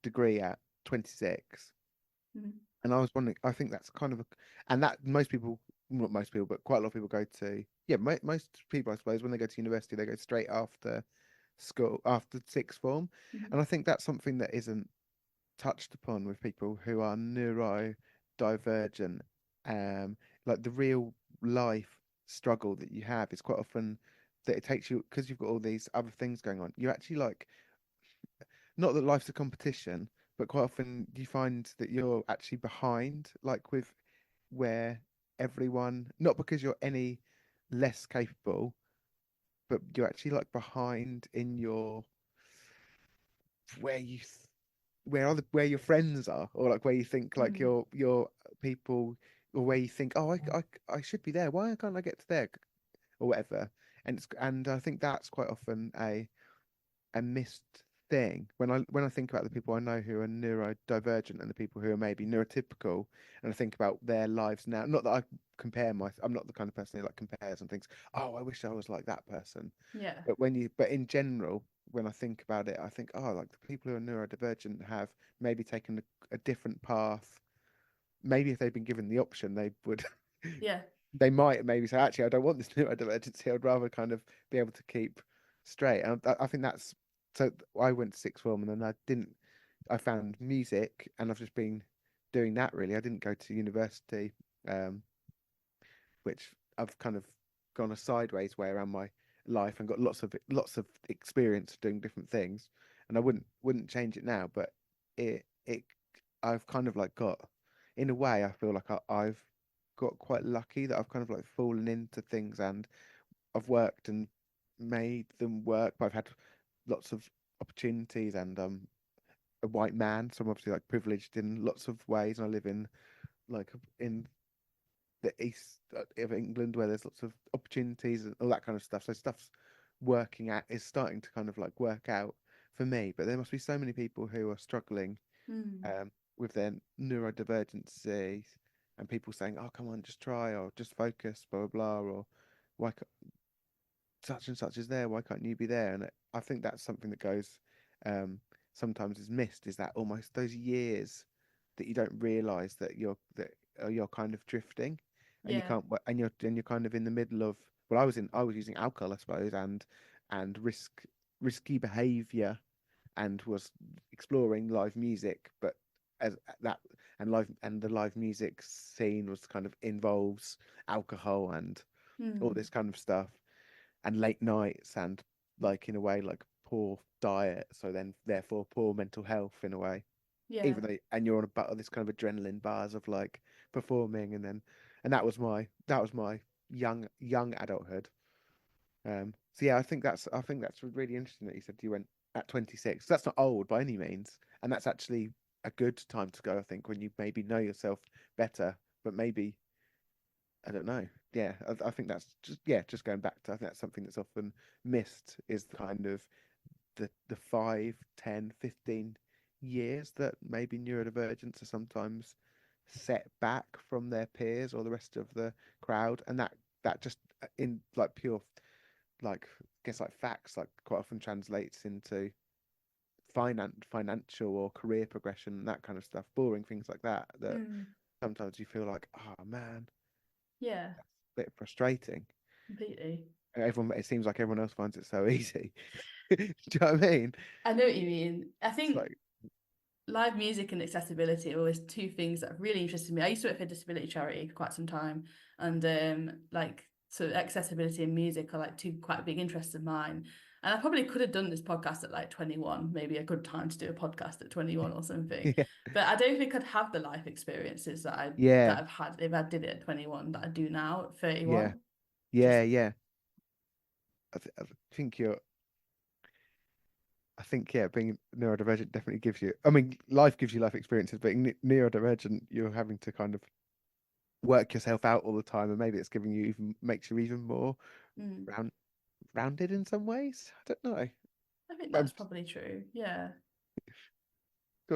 degree at 26. Mhm. And I was wondering, I think that's kind of and that most people, not most people, but quite a lot of people go to, yeah, most people, I suppose, when they go to university, they go straight after school, after sixth form. Mhm. And I think that's something that isn't touched upon with people who are neurodivergent. Um, like the real life struggle that you have is quite often that it takes you, because you've got all these other things going on. You actually like, not that life's a competition, but quite often you find that you're actually behind, like with where everyone, not because you're any less capable, but you're actually like behind in your where you where your friends are, or like where you think like Mhm. your people, or where you think, oh, I should be there. Why can't I get to there, or whatever. And I think that's quite often a missed thing when I think about the people I know who are neurodivergent and the people who are maybe neurotypical, and I think about their lives now. Not that I compare I'm not the kind of person who like compares and thinks, oh, I wish I was like that person. Yeah. But in general, when I think about it, I think, oh, like the people who are neurodivergent have maybe taken a different path. Maybe if they'd been given the option, they would. Yeah. They might maybe say, actually, I don't want this neurodivergency. I'd rather kind of be able to keep straight. And I think that's so. I went to sixth form, and then I didn't. I found music, and I've just been doing that really. I didn't go to university, um, which I've kind of gone a sideways way around my life and got lots of experience doing different things. And I wouldn't change it now, but it I've kind of like got, in a way, I feel like I've got quite lucky that I've kind of like fallen into things, and I've worked and made them work, but I've had lots of opportunities, and a white man, so I'm obviously like privileged in lots of ways, and I live in like in the east of England where there's lots of opportunities and all that kind of stuff. So stuff's working out is starting to kind of like work out for me. But there must be so many people who are struggling Mm. with their neurodivergency, and people saying, "Oh, come on, just try, or just focus, blah blah blah," or why such and such is there, why can't you be there? And I think that's something that goes um, sometimes is missed, is that almost those years that you don't realize that you're kind of drifting, and you Yeah. can't and you're kind of in the middle of, well, I was using alcohol, I suppose, and risky behavior, and was exploring live music, but as that and the live music scene was kind of involves alcohol and all Mm. this kind of stuff, and late nights, and like in a way like poor diet, so then therefore poor mental health in a way, Yeah. even though, and you're on about this kind of adrenaline bars of like performing, and that was my young adulthood. So yeah, I think that's really interesting that you said you went at 26. That's not old by any means, and that's actually a good time to go, I think, when you maybe know yourself better, but maybe, I don't know. Yeah, I think that's just, yeah, just going back to, I think that's something that's often missed, is the kind of the 5, 10, 15 years that maybe neurodivergents are sometimes set back from their peers or the rest of the crowd, and that just in like pure, like, I guess like facts, like quite often translates into financial or career progression, that kind of stuff, boring things like that, that Mm. sometimes you feel like, oh man, Yeah. that's a bit frustrating. Completely. Everyone, it seems like everyone else finds it so easy. Do you know what I mean? I know what you mean. I It's think like, live music and accessibility are always two things that really interested me. I used to work for a disability charity for quite some time, and like sort of accessibility and music are like two quite big interests of mine. And I probably could have done this podcast at like 21, maybe a good time to do a podcast at 21 or something. yeah, But I don't think I'd have the life experiences yeah, that I've had if I did it at 21 that I do now at yeah, 31. yeah, Just yeah. I think you're. I think yeah, being neurodivergent definitely gives you. I mean, life gives you life experiences, but neurodivergent, you're having to kind of work yourself out all the time, and maybe it's giving you even makes you even more mm, round rounded in some ways. I don't know. I think Um, that's probably true. Yeah.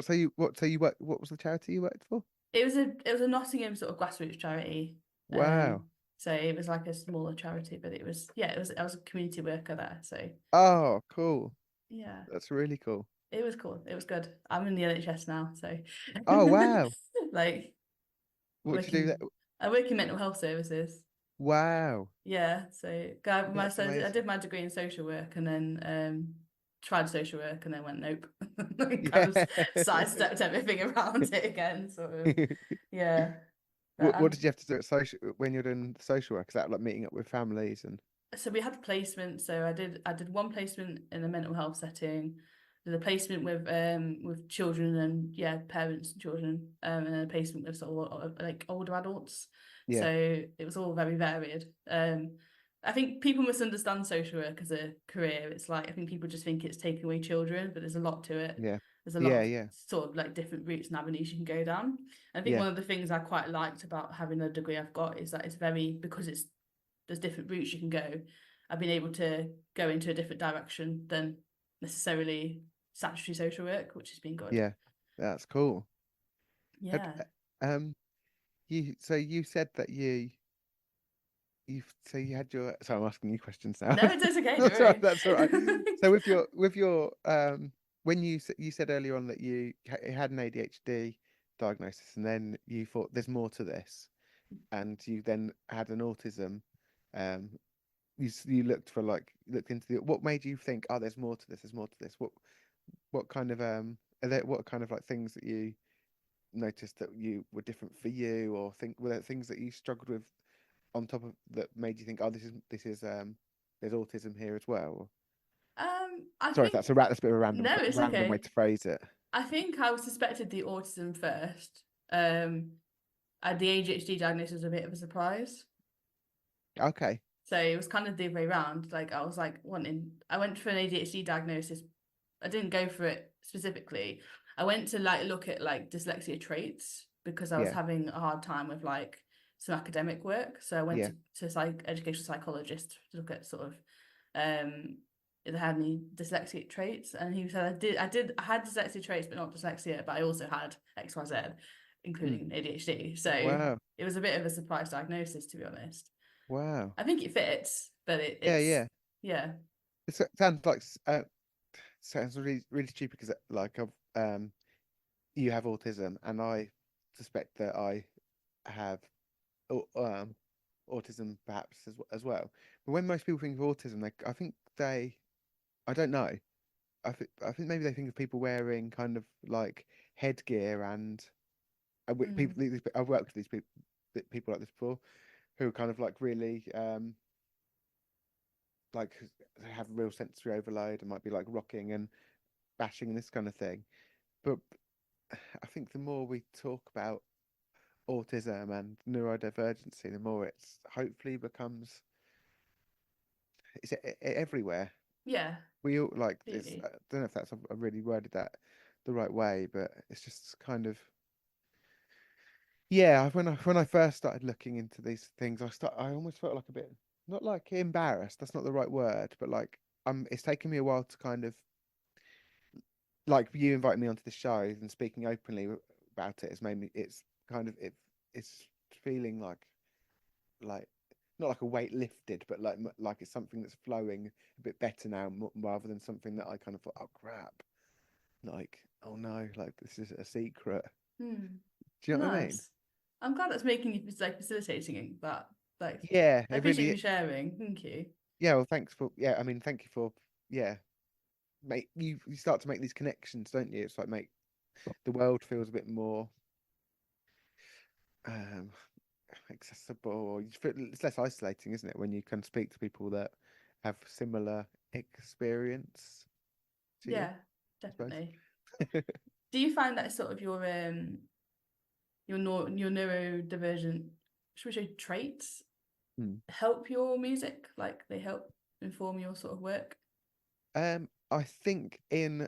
so you work? What was the charity you worked for? It was a Nottingham sort of grassroots charity. Wow. So it was like a smaller charity, but it was yeah, it was I was a community worker there. So Oh, cool. yeah, That's really cool. it was cool. It was good. I'm in the NHS now, so Oh, wow. like What do you do working that? I work in mental health services. Wow. Yeah, so That's I amazing. did my degree in social work and then tried social work and then went nope. Kind of Yeah. sidestepped everything around it again, sort of. Yeah. But What did you have to do at social when you're doing social work? Is that like meeting up with families and so we had placement. So I did one placement in a mental health setting, did a placement with children and yeah, parents and children, and then a placement with sort of like older adults. yeah, So it was all very varied. I think people misunderstand social work as a career. It's like I think people just think it's taking away children, but there's a lot to it. yeah, There's a lot yeah, of yeah, sort of like different routes and avenues you can go down. I think yeah, one of the things I quite liked about having the degree I've got is that it's very because it's there's different routes you can go. I've been able to go into a different direction than necessarily statutory social work, which has been good. yeah. That's cool. Had, Yeah. you said that you had your so I'm asking you questions now. No, it's okay, don't That's all right. worry. That's all right. So with your when you said earlier on that you had an ADHD diagnosis and then you thought there's more to this and you then had an autism um you looked into what made you think oh there's more to this what kind of are there what kind of like things that you noticed that you were different for you or think were there things that you struggled with on top of that made you think oh this is there's autism here as well. I Sorry if think that's that's a bit of a no, it's random way okay. to phrase it. I think I suspected the autism first. The ADHD diagnosis was a bit of a surprise. Okay. So it was kind of the other way around. Like I went for an ADHD diagnosis. I didn't go for it specifically. I went to like look at like dyslexia traits because I was Yeah. having a hard time with like some academic work. So I went Yeah. to educational psychologist to look at sort of if I had any dyslexic traits, and he said I had dyslexia traits, but not dyslexia, but I also had XYZ, Mm. including ADHD. So Wow. it was a bit of a surprise diagnosis, to be honest. Wow. I think it fits, but Yeah. it's Yeah. yeah. Sounds like sounds really really stupid because like you have autism and I suspect that I have autism perhaps as well. But when most people think of autism, I think I don't know. I think maybe they think of people wearing kind of like headgear and people. Mm, I've worked with these people like this before who are kind of like really like they have real sensory overload and might be like rocking and bashing and this kind of thing. But I think the more we talk about autism and neurodivergency, the more it's hopefully becomes it's everywhere. yeah, We all like it's. completely. I don't know if that's I really worded that the right way, but it's just kind of yeah. When I first started looking into these things, I almost felt like a bit not like embarrassed. That's not the right word, but like it's taken me a while to kind of like you inviting me onto the show and speaking openly about it has made me. It's kind of it's feeling like not like a weight lifted, but like it's something that's flowing a bit better now, rather than something that I kind of thought, oh crap, like oh no, like this is a secret. Hmm. Do you know what I mean? Nice. I'm glad that's making you like facilitating that. Like, Yeah, I it appreciate really. you sharing. Thank you. Yeah, well, thanks for I mean, thank you for yeah, make you start to make these connections, don't you? It's like make the world feels a bit more um accessible, or you feel it's less isolating, isn't it, when you can speak to people that have similar experience to you, Yeah, I suppose. definitely. Do you find that sort of your neurodivergent, should we say, traits Hmm. help your music? Like they help inform your sort of work? I think in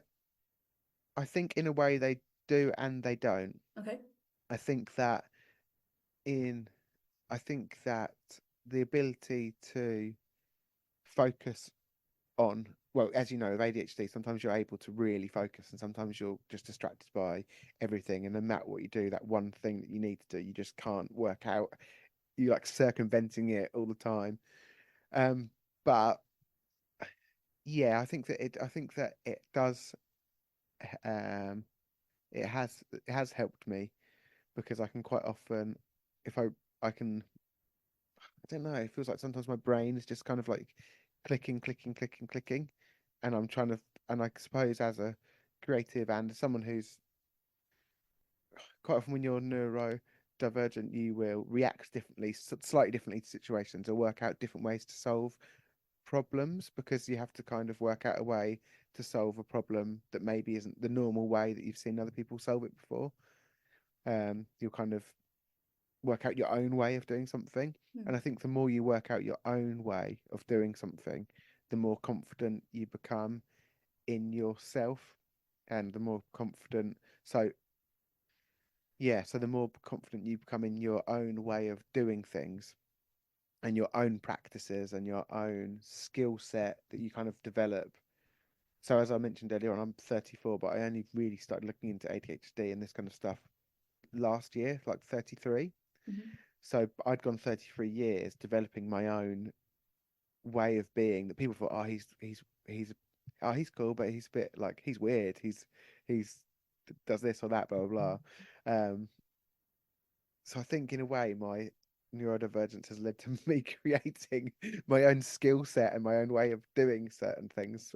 a way they do and they don't. Okay. I think that in I think that the ability to focus on, well, as you know, with ADHD, sometimes you're able to really focus and sometimes you're just distracted by everything. And no matter what you do, that one thing that you need to do, you just can't work out. You're like circumventing it all the time. Um, but yeah, I think that it does, um, it has helped me because I can quite often, if I can, I don't know, it feels like sometimes my brain is just kind of like clicking, clicking, clicking, clicking. And I'm trying to, and I suppose as a creative and as someone who's quite often when you're neurodivergent, you will react differently, slightly differently to situations or work out different ways to solve problems because you have to kind of work out a way to solve a problem that maybe isn't the normal way that you've seen other people solve it before. You'll kind of work out your own way of doing something. Hmm. And I think the more you work out your own way of doing something, the more confident you become in yourself and the more confident. So, yeah, so the more confident you become in your own way of doing things and your own practices and your own skill set that you kind of develop. So, as I mentioned earlier on, I'm 34, but I only really started looking into ADHD and this kind of stuff last year, like 33. Mhm. So I'd gone 33 years developing my own way of being that people thought, oh, he's oh, he's cool, but he's a bit like he's weird. He's does this or that, blah blah blah. So I think in a way my neurodivergence has led to me creating my own skill set and my own way of doing certain things.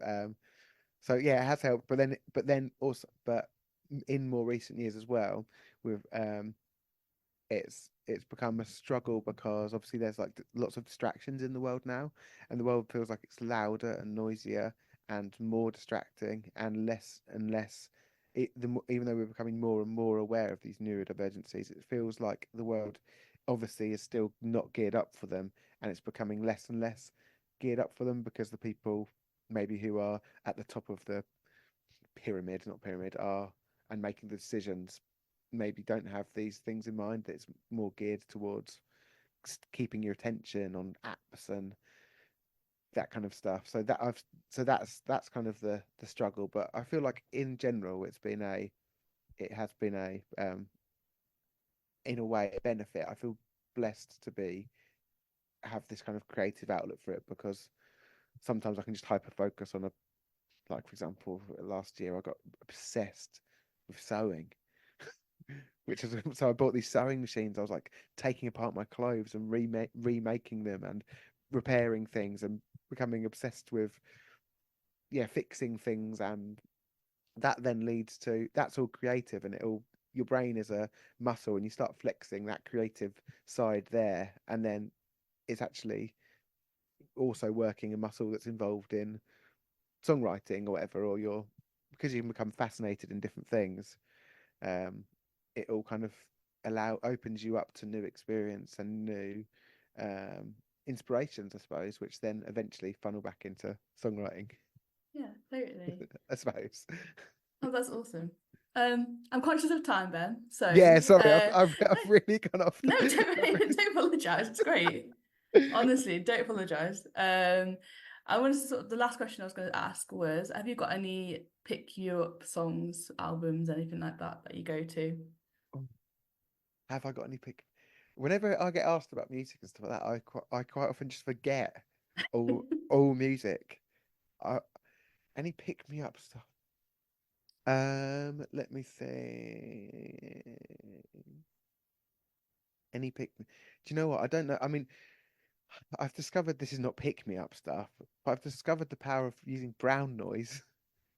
So yeah, it has helped. But in more recent years as well, with it's become a struggle because obviously there's like lots of distractions in the world now, and the world feels like it's louder and noisier and more distracting and less. Even though we're becoming more and more aware of these neurodivergencies, it feels like the world obviously is still not geared up for them, and it's becoming less and less geared up for them because the people maybe who are at the top of the pyramid, not pyramid, are and making the decisions maybe don't have these things in mind. That it's more geared towards keeping your attention on apps and that kind of stuff. That's kind of the struggle. But I feel like in general, it has been in a way a benefit. I feel blessed to be have this kind of creative outlet for it because sometimes I can just hyper focus on a like for example last year I got obsessed with sewing which is so I bought these sewing machines. I was like taking apart my clothes and remaking them and repairing things and becoming obsessed with fixing things, and that then leads to that's all creative, and it'll your brain is a muscle and you start flexing that creative side there, and then it's actually also working a muscle that's involved in songwriting or whatever, or you're because you can become fascinated in different things. um, it all kind of opens you up to new experience and new um, inspirations, I suppose, which then eventually funnel back into songwriting, Yeah, totally. I suppose. Oh, that's awesome. I'm conscious of time, Ben. So, Yeah, sorry, I've really gone off. no, I've really... don't apologize. It's great. Honestly, don't apologize. I wanted to the last question I was going to ask was, have you got any pick you up songs, albums, anything like that that you go to? Have I got any pick? Whenever I get asked about music and stuff like that, I quite often just forget all music. I, any pick me up stuff. Let me think. Any pick? Do you know what? I don't know. I mean, I've discovered this is not pick me up stuff, but I've discovered the power of using brown noise.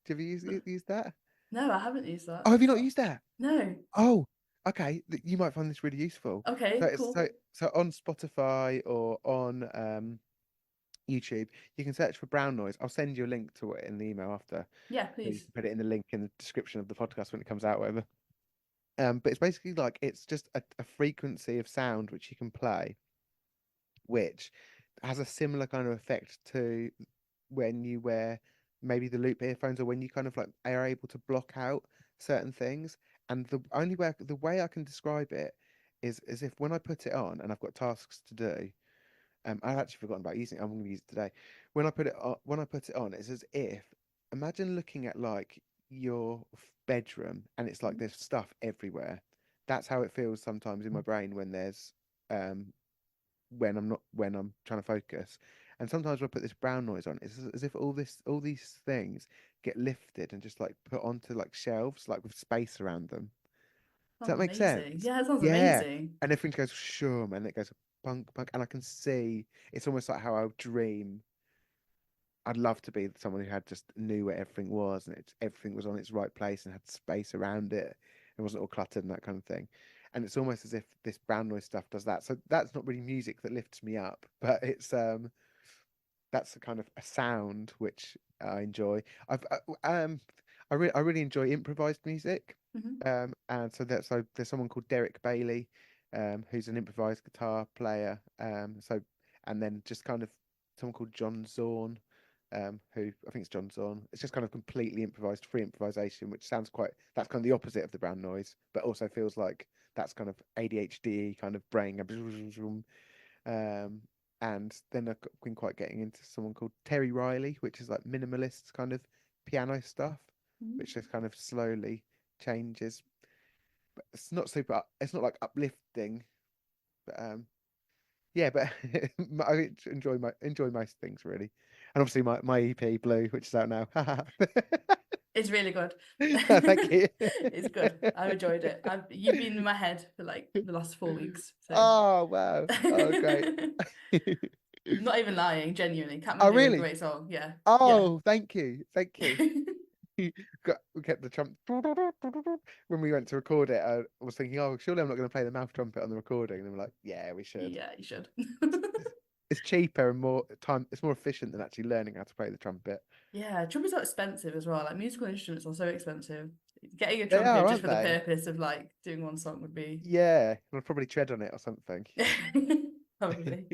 Have you used that? No, I haven't used that. Oh, have you not used that? No. Oh, okay. You might find this really useful. So Okay, it's cool. so on Spotify or on YouTube, you can search for brown noise. I'll send you a link to it in the email after, Yeah, so you please. can put it in the link in the description of the podcast when it comes out, whatever. But it's basically like it's just a frequency of sound which you can play, which has a similar kind of effect to when you wear maybe the loop earphones, or when you kind of like are able to block out certain things. And the way I can describe it is as if when I put it on and I've got tasks to do, I've actually forgotten about using it. I'm going to use it today. When I put it on, it's as if, imagine looking at like your bedroom and it's like Mhm. there's stuff everywhere. That's how it feels sometimes in my brain when there's um when I'm trying to focus. And sometimes when I put this brown noise on, it's as if all these things get lifted and just like put onto like shelves, like with space around them. Does Sounds that make amazing. sense? Yeah, it sounds Yeah. amazing. And everything goes shum and it goes punk punk, and I can see it's almost like how I would dream. I'd love to be someone who had just knew where everything was, and everything was on its right place and had space around it and wasn't all cluttered and that kind of thing. And it's almost as if this brown noise stuff does that. So that's not really music that lifts me up, but it's that's a kind of a sound which I enjoy. I really enjoy improvised music. Hmm. And so there's someone called Derek Bailey, who's an improvised guitar player. And then just kind of someone called John Zorn, who I think it's John Zorn. It's just kind of completely improvised, free improvisation, which sounds quite, that's kind of the opposite of the brown noise, but also feels like that's kind of ADHD kind of brain. Um, and then I've been quite getting into someone called Terry Riley, which is like minimalist kind of piano stuff, which just kind of slowly changes. But it's not super. It's not like uplifting, but yeah. But I enjoy most things really, and obviously my EP Blue, which is out now. It's really good. Thank you. It's good. I've enjoyed it. You've been in my head for like the last 4 weeks, so Oh wow! Oh great. not even lying, genuinely. Catman Oh Blue, really? great song. Yeah. Yeah. Oh, thank you. We kept the trump when we went to record it. I was thinking, oh, surely I'm not going to play the mouth trumpet on the recording. And they were like, yeah, we should. Yeah, you should. It's cheaper and more time. It's more efficient than actually learning how to play the trumpet. Yeah, trumpets are expensive as well. Like musical instruments are so expensive. Getting a They are, trumpet just aren't for the they? purpose of like doing one song would be Yeah, I'll probably tread on it or something. probably.